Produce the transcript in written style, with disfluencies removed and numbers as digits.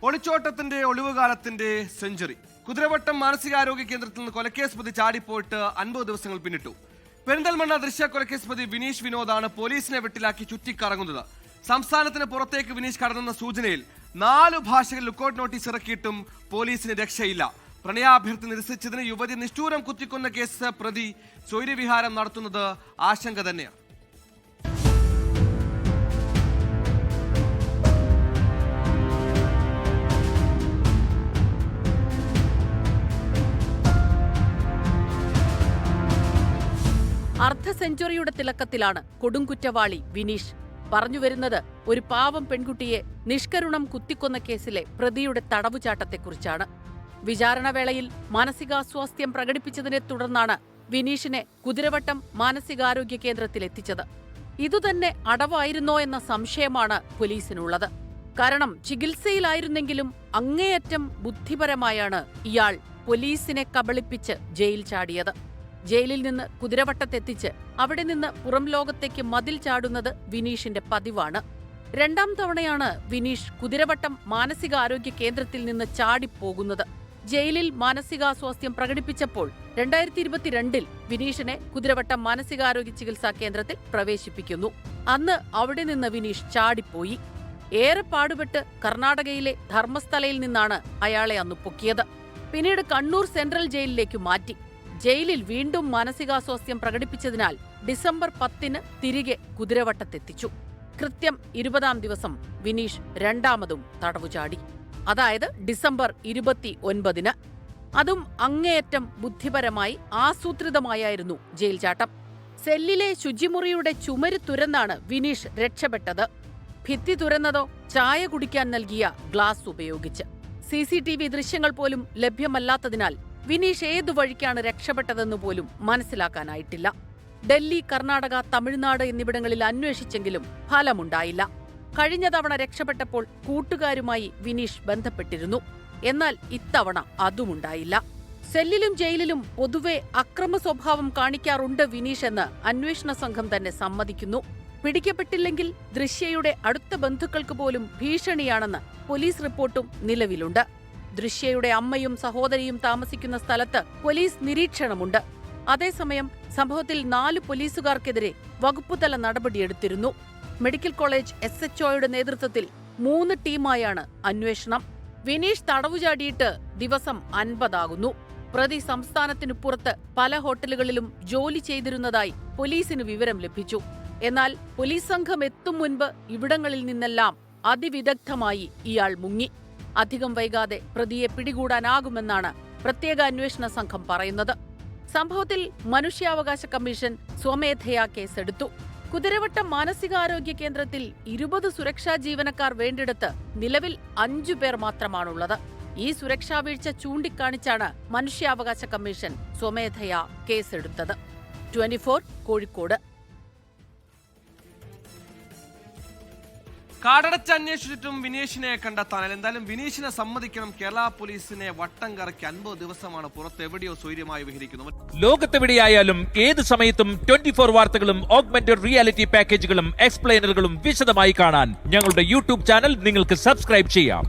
ഒളിച്ചോട്ടത്തിന്റെ ഒളിവുകാലത്തിന്റെ century. Kuthiravattam മാനസികാരോഗ്യ കേന്ദ്രത്തിൽ നിന്ന് കൊലക്കേസ് പ്രതി ചാടിപ്പോയിട്ട് 50 ദിവസങ്ങൾ പിന്നിട്ടു. പെരിന്തൽമണ്ണ ദൃശ്യ കൊലക്കേസ് പ്രതി വിനീഷ് വിനോദാണ് പോലീസിനെ വെട്ടിലാക്കി ചുറ്റിക്കറങ്ങുന്നത്. സംസ്ഥാനത്തിന് പുറത്തേക്ക് വിനീഷ് കടന്നെന്ന സൂചനയിൽ 4 ഭാഷകളിൽ ലുക്കൌട്ട് നോട്ടീസ് ഇറക്കിയിട്ടും പോലീസിന് രക്ഷയില്ല. പ്രണയാഭ്യർത്ഥന നിരസിച്ചതിന് യുവതി നിഷ്ഠൂരം കുത്തിക്കൊന്ന കേസ് പ്രതി സ്വൈര്യവിഹാരം നടത്തുന്നത് ആശങ്ക തന്നെയാണ്. അർദ്ധ സെഞ്ചുറിയുടെ തിളക്കത്തിലാണ് കൊടുംകുറ്റവാളി വിനീഷ്. പറഞ്ഞുവരുന്നത് ഒരു പാവം പെൺകുട്ടിയെ നിഷ്കരുണം കുത്തിക്കൊന്ന കേസിലെ പ്രതിയുടെ തടവുചാട്ടത്തെക്കുറിച്ചാണ്. വിചാരണവേളയിൽ മാനസികാസ്വാസ്ഥ്യം പ്രകടിപ്പിച്ചതിനെ തുടർന്നാണ് വിനീഷിനെ കുതിരവട്ടം മാനസികാരോഗ്യ കേന്ദ്രത്തിലെത്തിച്ചത്. ഇതുതന്നെ അടവായിരുന്നോ എന്ന സംശയമാണ് പോലീസിനുള്ളത്. കാരണം ചികിത്സയിലായിരുന്നെങ്കിലും അങ്ങേയറ്റം ബുദ്ധിപരമായാണ് ഇയാൾ പോലീസിനെ കബളിപ്പിച്ച് ജയിൽ ചാടിയത്. ജയിലിൽ നിന്ന് കുതിരവട്ടത്തെത്തിച്ച് അവിടെ നിന്ന് പുറം ലോകത്തേക്ക് മതിൽ ചാടുന്നത് വിനീഷിന്റെ പതിവാണ്. 2ാം തവണയാണ് വിനീഷ് കുതിരവട്ടം മാനസികാരോഗ്യ കേന്ദ്രത്തിൽ നിന്ന് ചാടിപ്പോകുന്നത്. ജയിലിൽ മാനസികാസ്വാസ്ഥ്യം പ്രകടിപ്പിച്ചപ്പോൾ 2022-ൽ വിനീഷിനെ കുതിരവട്ടം മാനസികാരോഗ്യ ചികിത്സാ കേന്ദ്രത്തിൽ പ്രവേശിപ്പിക്കുന്നു. അന്ന് അവിടെ നിന്ന് വിനീഷ് ചാടിപ്പോയി. ഏറെ പാടുപെട്ട് കർണാടകയിലെ ധർമ്മസ്ഥലയിൽ നിന്നാണ് അയാളെ അന്ന് പൊക്കിയത്. പിന്നീട് കണ്ണൂർ സെൻട്രൽ ജയിലിലേക്ക് മാറ്റി. ജയിലിൽ വീണ്ടും മാനസികാസ്വാസ്ഥ്യം പ്രകടിപ്പിച്ചതിനാൽ ഡിസംബർ 10-ന് തിരികെ കുതിരവട്ടത്തെത്തിച്ചു. കൃത്യം 20-ാം ദിവസം വിനീഷ് 2ാമതും തടവുചാടി. അതായത് ഡിസംബർ 29-ന്. അതും അങ്ങേയറ്റം ബുദ്ധിപരമായി ആസൂത്രിതമായായിരുന്നു ജയിൽ ചാട്ടം. സെല്ലിലെ ശുചിമുറിയുടെ ചുമര് തുരന്നാണ് വിനീഷ് രക്ഷപ്പെട്ടത്. ഭിത്തി തുരന്നതോ ചായ കുടിക്കാൻ നൽകിയ ഗ്ലാസ് ഉപയോഗിച്ച്. CCTV ദൃശ്യങ്ങൾ പോലും ലഭ്യമല്ലാത്തതിനാൽ വിനീഷ് ഏതു വഴിക്കാണ് രക്ഷപ്പെട്ടതെന്ന് പോലും മനസ്സിലാക്കാനായിട്ടില്ല. ഡൽഹി, കർണാടക, തമിഴ്നാട് എന്നിവിടങ്ങളിൽ അന്വേഷിച്ചെങ്കിലും ഫലമുണ്ടായില്ല. കഴിഞ്ഞ തവണ രക്ഷപ്പെട്ടപ്പോൾ കൂട്ടുകാരുമായി വിനീഷ് ബന്ധപ്പെട്ടിരുന്നു. എന്നാൽ ഇത്തവണ അതുമുണ്ടായില്ല. സെല്ലിലും ജയിലിലും പൊതുവെ അക്രമ സ്വഭാവം കാണിക്കാറുണ്ട് വിനീഷ് എന്ന് അന്വേഷണ സംഘം തന്നെ സമ്മതിക്കുന്നു. പിടിക്കപ്പെട്ടില്ലെങ്കിൽ ദൃശ്യയുടെ അടുത്ത ബന്ധുക്കൾക്ക് പോലും ഭീഷണിയാണെന്ന് പോലീസ് റിപ്പോർട്ടും നിലവിലുണ്ട്. ദൃശ്യയുടെ അമ്മയും സഹോദരിയും താമസിക്കുന്ന സ്ഥലത്ത് പോലീസ് നിരീക്ഷണമുണ്ട്. അതേസമയം സംഭവത്തിൽ 4 പോലീസുകാർക്കെതിരെ വകുപ്പുതല നടപടിയെടുത്തിരുന്നു. മെഡിക്കൽ കോളേജ് SHOയുടെ നേതൃത്വത്തിൽ 3 ടീമായാണ് അന്വേഷണം. വിനീഷ് തടവുചാടിയിട്ട് ദിവസം 50 ആകുന്നു. പ്രതി സംസ്ഥാനത്തിനു പുറത്ത് പല ഹോട്ടലുകളിലും ജോലി ചെയ്തിരുന്നതായി പോലീസിന് വിവരം ലഭിച്ചു. എന്നാൽ പോലീസ് സംഘം എത്തും മുൻപ് ഇവിടങ്ങളിൽ നിന്നെല്ലാം അതിവിദഗ്ധമായി ഇയാൾ മുങ്ങി. അധികം വൈകാതെ പ്രതിയെ പിടികൂടാനാകുമെന്നാണ് പ്രത്യേക അന്വേഷണ സംഘം പറയുന്നത്. സംഭവത്തിൽ മനുഷ്യാവകാശ കമ്മീഷൻ സ്വമേധയാ കേസെടുത്തു. കുതിരവട്ടം മാനസികാരോഗ്യ കേന്ദ്രത്തിൽ 20 സുരക്ഷാ ജീവനക്കാർ വേണ്ടിടത്ത് നിലവിൽ 5 പേർ മാത്രമാണുള്ളത്. ഈ സുരക്ഷാ വീഴ്ച ചൂണ്ടിക്കാണിച്ചാണ് മനുഷ്യാവകാശ കമ്മീഷൻ സ്വമേധയാ കേസെടുത്തത്. 24 കോഴിക്കോട്. കാടടച്ച് അന്വേഷിച്ചിട്ടും വിനീഷിനെ കണ്ടെത്താൻ എന്തായാലും വിനീഷിനെ സമ്മതിക്കണം. കേരള പോലീസിനെ വട്ടം കറക്കി 50 ദിവസമാണ് പുറത്തെവിടെയോ സ്വൈര്യമായി വിഹരിക്കുന്നത്. ലോകത്തെവിടെയായാലും ഏത് സമയത്തും 24 വാർത്തകളും ഓഗ്മെന്റഡ് റിയാലിറ്റി പാക്കേജുകളും എക്സ്പ്ലെയിനറുകളും വിശദമായി കാണാൻ ഞങ്ങളുടെ YouTube ചാനൽ നിങ്ങൾക്ക് സബ്സ്ക്രൈബ് ചെയ്യാം.